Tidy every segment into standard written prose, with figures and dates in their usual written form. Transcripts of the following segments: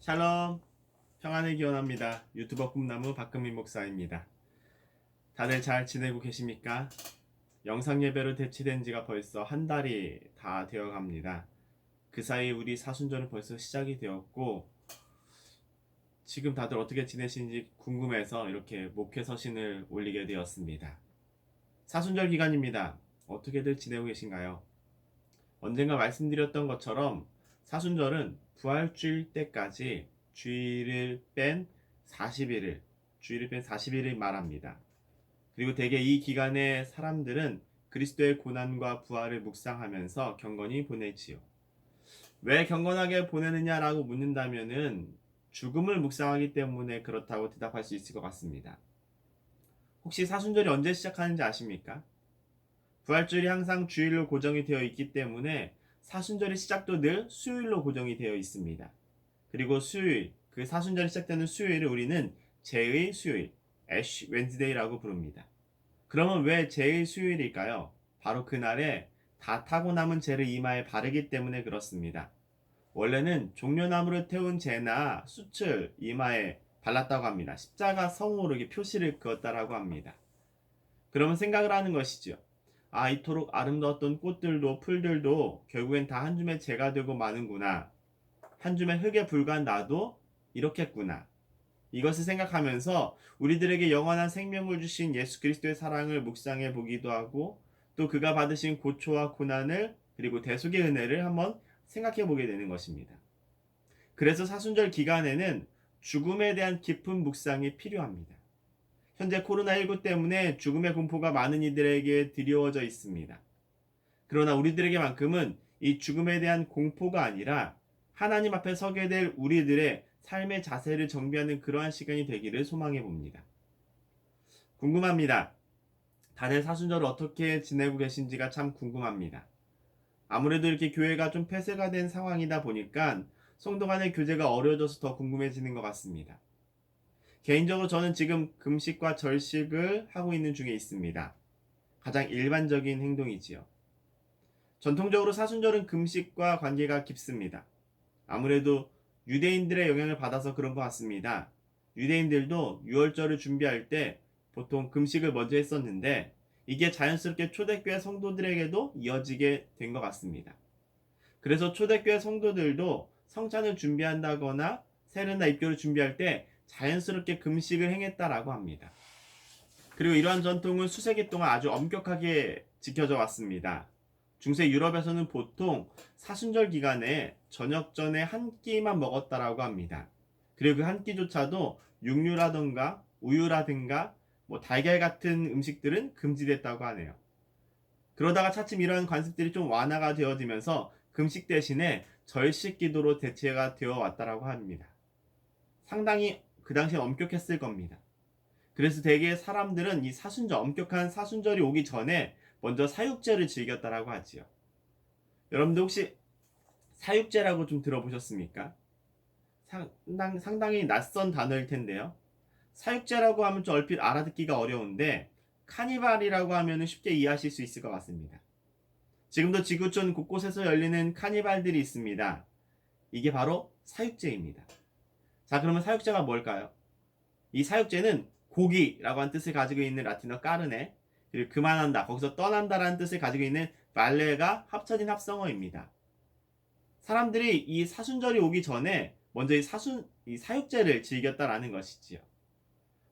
샬롬, 평안을 기원합니다. 유튜버 꿈나무 박금민 목사입니다. 다들 잘 지내고 계십니까? 영상 예배로 대치된 지가 벌써 한 달이 다 되어 갑니다. 그 사이 우리 사순절은 벌써 시작이 되었고, 지금 다들 어떻게 지내시는지 궁금해서 이렇게 목회 서신을 올리게 되었습니다. 사순절 기간입니다. 어떻게들 지내고 계신가요? 언젠가 말씀드렸던 것처럼 사순절은 부활주일 때까지 주일을 뺀 40일을 말합니다. 그리고 대개 이 기간에 사람들은 그리스도의 고난과 부활을 묵상하면서 경건히 보내지요. 왜 경건하게 보내느냐라고 묻는다면은 죽음을 묵상하기 때문에 그렇다고 대답할 수 있을 것 같습니다. 혹시 사순절이 언제 시작하는지 아십니까? 부활주일이 항상 주일로 고정이 되어 있기 때문에 사순절의 시작도 늘 수요일로 고정이 되어 있습니다. 그리고 수요일, 그 사순절이 시작되는 수요일을 우리는 제의 수요일, 애쉬 웬즈데이라고 부릅니다. 그러면 왜 제의 수요일일까요? 바로 그날에 다 타고 남은 재를 이마에 바르기 때문에 그렇습니다. 원래는 종려나무를 태운 재나 숯을 이마에 발랐다고 합니다. 십자가 성으로 이렇게 표시를 그었다라고 합니다. 그러면 생각을 하는 것이죠. 아, 이토록 아름다웠던 꽃들도 풀들도 결국엔 다 한 줌의 재가 되고 마는구나. 한 줌의 흙에 불과한 나도 이렇겠구나. 이것을 생각하면서 우리들에게 영원한 생명을 주신 예수 그리스도의 사랑을 묵상해 보기도 하고, 또 그가 받으신 고초와 고난을, 그리고 대속의 은혜를 한번 생각해 보게 되는 것입니다. 그래서 사순절 기간에는 죽음에 대한 깊은 묵상이 필요합니다. 현재 코로나19 때문에 죽음의 공포가 많은 이들에게 드리워져 있습니다. 그러나 우리들에게만큼은 이 죽음에 대한 공포가 아니라 하나님 앞에 서게 될 우리들의 삶의 자세를 정비하는 그러한 시간이 되기를 소망해 봅니다. 궁금합니다. 다들 사순절을 어떻게 지내고 계신지가 참 궁금합니다. 아무래도 이렇게 교회가 좀 폐쇄가 된 상황이다 보니까 성도 간의 교제가 어려워져서 더 궁금해지는 것 같습니다. 개인적으로 저는 지금 금식과 절식을 하고 있는 중에 있습니다. 가장 일반적인 행동이지요. 전통적으로 사순절은 금식과 관계가 깊습니다. 아무래도 유대인들의 영향을 받아서 그런 것 같습니다. 유대인들도 유월절을 준비할 때 보통 금식을 먼저 했었는데 이게 자연스럽게 초대교회 성도들에게도 이어지게 된 것 같습니다. 그래서 초대교회 성도들도 성찬을 준비한다거나 세례나 입교를 준비할 때 자연스럽게 금식을 행했다라고 합니다. 그리고 이러한 전통은 수세기 동안 아주 엄격하게 지켜져 왔습니다. 중세 유럽에서는 보통 사순절 기간에 저녁 전에 한 끼만 먹었다라고 합니다. 그리고 그 한 끼조차도 육류라든가 우유라든가 달걀 같은 음식들은 금지됐다고 하네요. 그러다가 차츰 이러한 관습들이 좀 완화가 되어지면서 금식 대신에 절식 기도로 대체가 되어 왔다라고 합니다. 상당히 그 당시엔 엄격했을 겁니다. 그래서 대개 사람들은 이 사순절, 엄격한 사순절이 오기 전에 먼저 사육제를 즐겼다라고 하지요. 여러분들 혹시 사육제라고 좀 들어보셨습니까? 상당히 낯선 단어일 텐데요. 사육제라고 하면 좀 얼핏 알아듣기가 어려운데 카니발이라고 하면 쉽게 이해하실 수 있을 것 같습니다. 지금도 지구촌 곳곳에서 열리는 카니발들이 있습니다. 이게 바로 사육제입니다. 자, 그러면 사육제가 뭘까요? 이 사육제는 고기라고 하는 뜻을 가지고 있는 라틴어 까르네, 그리고 그만한다, 거기서 떠난다라는 뜻을 가지고 있는 말레가 합쳐진 합성어입니다. 사람들이 이 사순절이 오기 전에 먼저 이 사육제를 즐겼다라는 것이지요.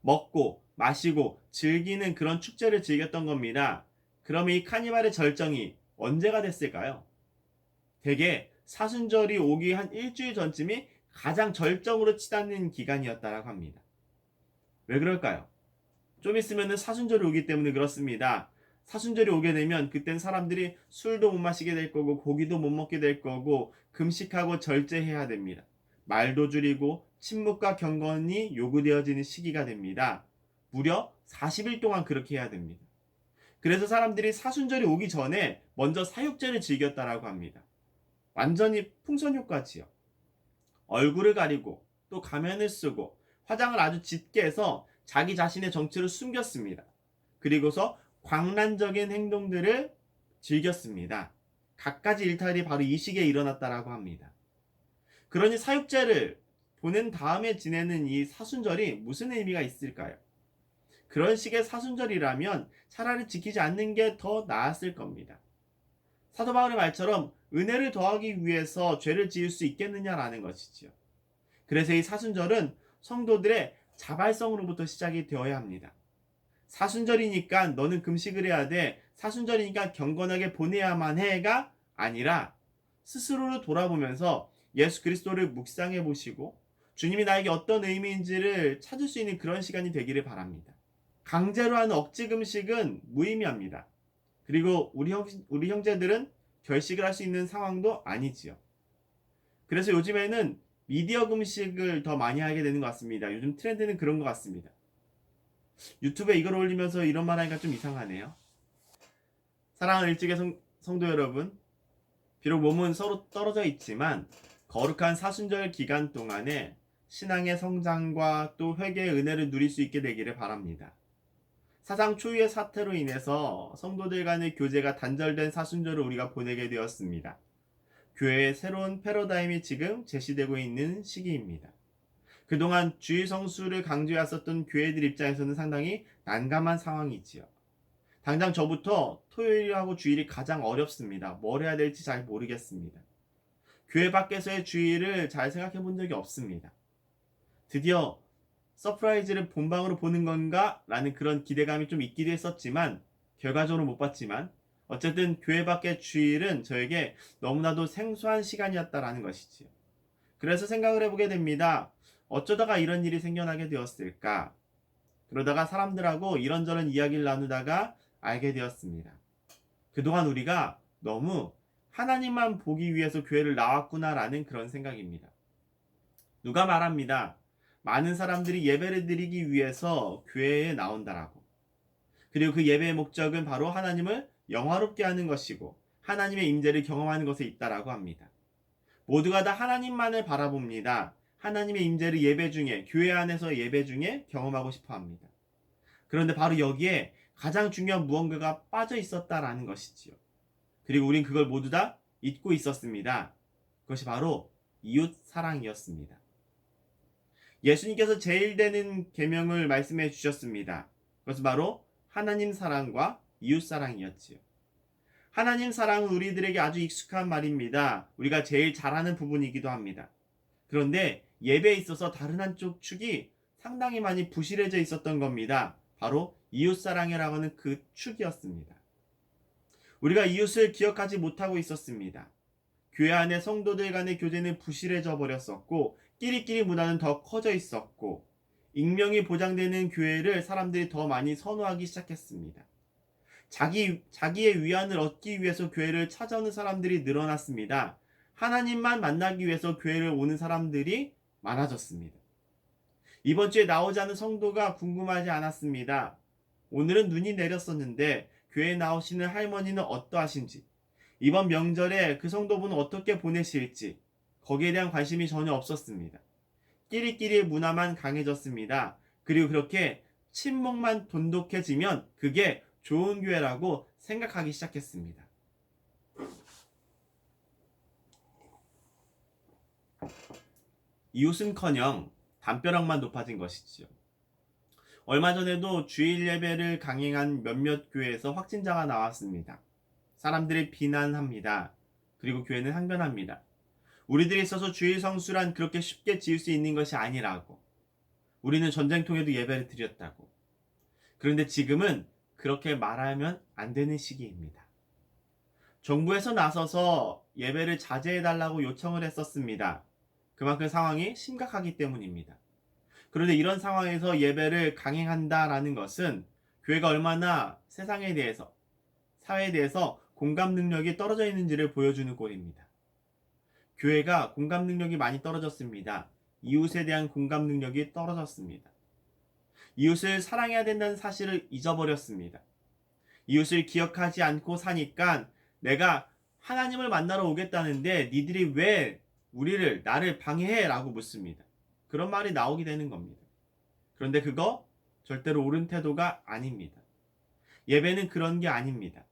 먹고 마시고 즐기는 그런 축제를 즐겼던 겁니다. 그러면 이 카니발의 절정이 언제가 됐을까요? 대개 사순절이 오기 한 일주일 전쯤이 가장 절정으로 치닫는 기간이었다라고 합니다. 왜 그럴까요? 좀 있으면 사순절이 오기 때문에 그렇습니다. 사순절이 오게 되면 그땐 사람들이 술도 못 마시게 될 거고 고기도 못 먹게 될 거고 금식하고 절제해야 됩니다. 말도 줄이고 침묵과 경건이 요구되어지는 시기가 됩니다. 무려 40일 동안 그렇게 해야 됩니다. 그래서 사람들이 사순절이 오기 전에 먼저 사육제를 즐겼다라고 합니다. 완전히 풍선효과지요. 얼굴을 가리고 또 가면을 쓰고 화장을 아주 짙게 해서 자기 자신의 정체를 숨겼습니다. 그리고서 광란적인 행동들을 즐겼습니다. 갖가지 일탈이 바로 이 시기에 일어났다라고 합니다. 그러니 사육제를 보낸 다음에 지내는 이 사순절이 무슨 의미가 있을까요? 그런 식의 사순절이라면 차라리 지키지 않는 게 더 나았을 겁니다. 사도 바울의 말처럼 은혜를 더하기 위해서 죄를 지을 수 있겠느냐라는 것이지요. 그래서 이 사순절은 성도들의 자발성으로부터 시작이 되어야 합니다. 사순절이니까 너는 금식을 해야 돼. 사순절이니까 경건하게 보내야만 해가 아니라 스스로를 돌아보면서 예수 그리스도를 묵상해 보시고 주님이 나에게 어떤 의미인지를 찾을 수 있는 그런 시간이 되기를 바랍니다. 강제로 하는 억지 금식은 무의미합니다. 그리고 우리 형제들은 결식을 할 수 있는 상황도 아니지요. 그래서 요즘에는 미디어 금식을 더 많이 하게 되는 것 같습니다. 요즘 트렌드는 그런 것 같습니다. 유튜브에 이걸 올리면서 이런 말 하니까 좀 이상하네요. 사랑하는 일찍의 성도 여러분, 비록 몸은 서로 떨어져 있지만 거룩한 사순절 기간 동안에 신앙의 성장과 또 회개의 은혜를 누릴 수 있게 되기를 바랍니다. 사상 초유의 사태로 인해서 성도들 간의 교제가 단절된 사순절을 우리가 보내게 되었습니다. 교회의 새로운 패러다임이 지금 제시되고 있는 시기입니다. 그동안 주일 성수를 강조했었던 교회들 입장에서는 상당히 난감한 상황이지요. 당장 저부터 토요일하고 주일이 가장 어렵습니다. 뭘 해야 될지 잘 모르겠습니다. 교회 밖에서의 주일을 잘 생각해 본 적이 없습니다. 드디어 서프라이즈를 본방으로 보는 건가? 라는 그런 기대감이 좀 있기도 했었지만 결과적으로 못 봤지만 어쨌든 교회 밖의 주일은 저에게 너무나도 생소한 시간이었다라는 것이지요. 그래서 생각을 해보게 됩니다. 어쩌다가 이런 일이 생겨나게 되었을까? 그러다가 사람들하고 이런저런 이야기를 나누다가 알게 되었습니다. 그동안 우리가 너무 하나님만 보기 위해서 교회를 나왔구나라는 그런 생각입니다. 누가 말합니다. 많은 사람들이 예배를 드리기 위해서 교회에 나온다라고. 그리고 그 예배의 목적은 바로 하나님을 영화롭게 하는 것이고 하나님의 임재를 경험하는 것에 있다라고 합니다. 모두가 다 하나님만을 바라봅니다. 하나님의 임재를 예배 중에, 교회 안에서 예배 중에 경험하고 싶어 합니다. 그런데 바로 여기에 가장 중요한 무언가가 빠져 있었다라는 것이지요. 그리고 우린 그걸 모두 다 잊고 있었습니다. 그것이 바로 이웃 사랑이었습니다. 예수님께서 제일 되는 계명을 말씀해 주셨습니다. 그것은 바로 하나님 사랑과 이웃 사랑이었지요. 하나님 사랑은 우리들에게 아주 익숙한 말입니다. 우리가 제일 잘하는 부분이기도 합니다. 그런데 예배에 있어서 다른 한쪽 축이 상당히 많이 부실해져 있었던 겁니다. 바로 이웃 사랑이라고 하는 그 축이었습니다. 우리가 이웃을 기억하지 못하고 있었습니다. 교회 안에 성도들 간의 교제는 부실해져 버렸었고 끼리끼리 문화는 더 커져 있었고 익명이 보장되는 교회를 사람들이 더 많이 선호하기 시작했습니다. 자기의 위안을 얻기 위해서 교회를 찾아오는 사람들이 늘어났습니다. 하나님만 만나기 위해서 교회를 오는 사람들이 많아졌습니다. 이번 주에 나오지 않은 성도가 궁금하지 않았습니다. 오늘은 눈이 내렸었는데 교회에 나오시는 할머니는 어떠하신지, 이번 명절에 그 성도분은 어떻게 보내실지 거기에 대한 관심이 전혀 없었습니다. 끼리끼리의 문화만 강해졌습니다. 그리고 그렇게 친목만 돈독해지면 그게 좋은 교회라고 생각하기 시작했습니다. 이웃은커녕 담벼락만 높아진 것이지요. 얼마 전에도 주일 예배를 강행한 몇몇 교회에서 확진자가 나왔습니다. 사람들이 비난합니다. 그리고 교회는 항변합니다. 우리들이 있어서 주일 성수란 그렇게 쉽게 지을 수 있는 것이 아니라고. 우리는 전쟁통에도 예배를 드렸다고. 그런데 지금은 그렇게 말하면 안 되는 시기입니다. 정부에서 나서서 예배를 자제해달라고 요청을 했었습니다. 그만큼 상황이 심각하기 때문입니다. 그런데 이런 상황에서 예배를 강행한다라는 것은 교회가 얼마나 세상에 대해서, 사회에 대해서 공감 능력이 떨어져 있는지를 보여주는 꼴입니다. 교회가 공감 능력이 많이 떨어졌습니다. 이웃에 대한 공감 능력이 떨어졌습니다. 이웃을 사랑해야 된다는 사실을 잊어버렸습니다. 이웃을 기억하지 않고 사니까 내가 하나님을 만나러 오겠다는데 니들이 왜 나를 방해해? 라고 묻습니다. 그런 말이 나오게 되는 겁니다. 그런데 그거 절대로 옳은 태도가 아닙니다. 예배는 그런 게 아닙니다.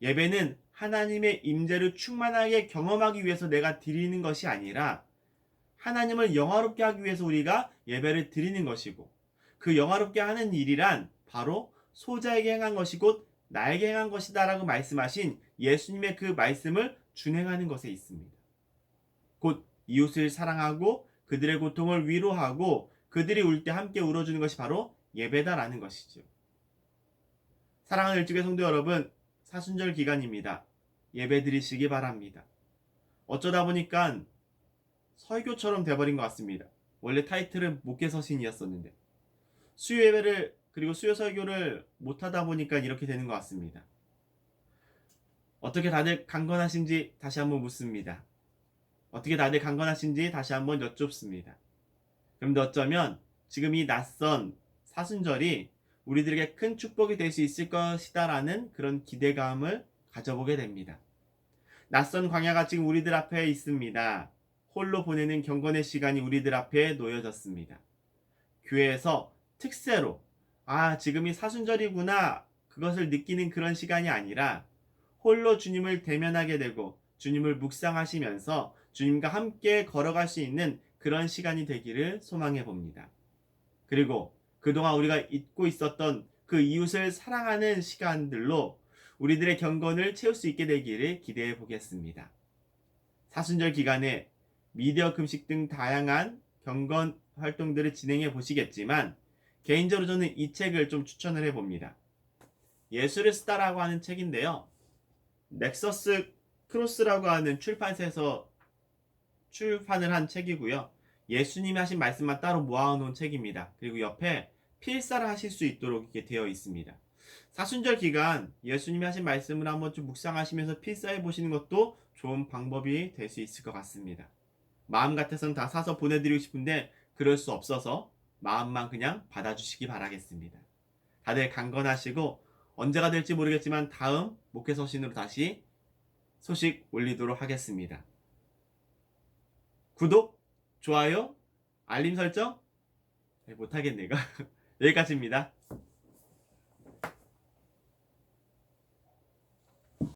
예배는 하나님의 임재를 충만하게 경험하기 위해서 내가 드리는 것이 아니라 하나님을 영화롭게 하기 위해서 우리가 예배를 드리는 것이고, 그 영화롭게 하는 일이란 바로 소자에게 행한 것이 곧 나에게 행한 것이다 라고 말씀하신 예수님의 그 말씀을 준행하는 것에 있습니다. 곧 이웃을 사랑하고 그들의 고통을 위로하고 그들이 울 때 함께 울어주는 것이 바로 예배다라는 것이죠. 사랑하는 일주의 성도 여러분, 사순절 기간입니다. 예배 드리시기 바랍니다. 어쩌다 보니까 설교처럼 돼버린 것 같습니다. 원래 타이틀은 목회서신이었었는데 수요 예배를 그리고 수요 설교를 못하다 보니까 이렇게 되는 것 같습니다. 어떻게 다들 강건하신지 다시 한번 묻습니다. 어떻게 다들 강건하신지 다시 한번 여쭙습니다. 그런데 어쩌면 지금 이 낯선 사순절이 우리들에게 큰 축복이 될 수 있을 것이다라는 그런 기대감을 가져보게 됩니다. 낯선 광야가 지금 우리들 앞에 있습니다. 홀로 보내는 경건의 시간이 우리들 앞에 놓여졌습니다. 교회에서 특세로 지금이 사순절이구나 그것을 느끼는 그런 시간이 아니라 홀로 주님을 대면하게 되고 주님을 묵상하시면서 주님과 함께 걸어갈 수 있는 그런 시간이 되기를 소망해 봅니다. 그리고 그동안 우리가 잊고 있었던 그 이웃을 사랑하는 시간들로 우리들의 경건을 채울 수 있게 되기를 기대해 보겠습니다. 사순절 기간에 미디어 금식 등 다양한 경건 활동들을 진행해 보시겠지만 개인적으로 저는 이 책을 좀 추천을 해봅니다. 예수를 쓰다라고 하는 책인데요. 넥서스 크로스라고 하는 출판사에서 출판을 한 책이고요. 예수님이 하신 말씀만 따로 모아놓은 책입니다. 그리고 옆에 필사를 하실 수 있도록 이렇게 되어 있습니다. 사순절 기간 예수님이 하신 말씀을 한번 좀 묵상하시면서 필사해 보시는 것도 좋은 방법이 될 수 있을 것 같습니다. 마음 같아서는 다 사서 보내드리고 싶은데 그럴 수 없어서 마음만 그냥 받아주시기 바라겠습니다. 다들 강건하시고 언제가 될지 모르겠지만 다음 목회서신으로 다시 소식 올리도록 하겠습니다. 구독, 좋아요, 알림 설정? 못하겠네 이거. 여기까지입니다.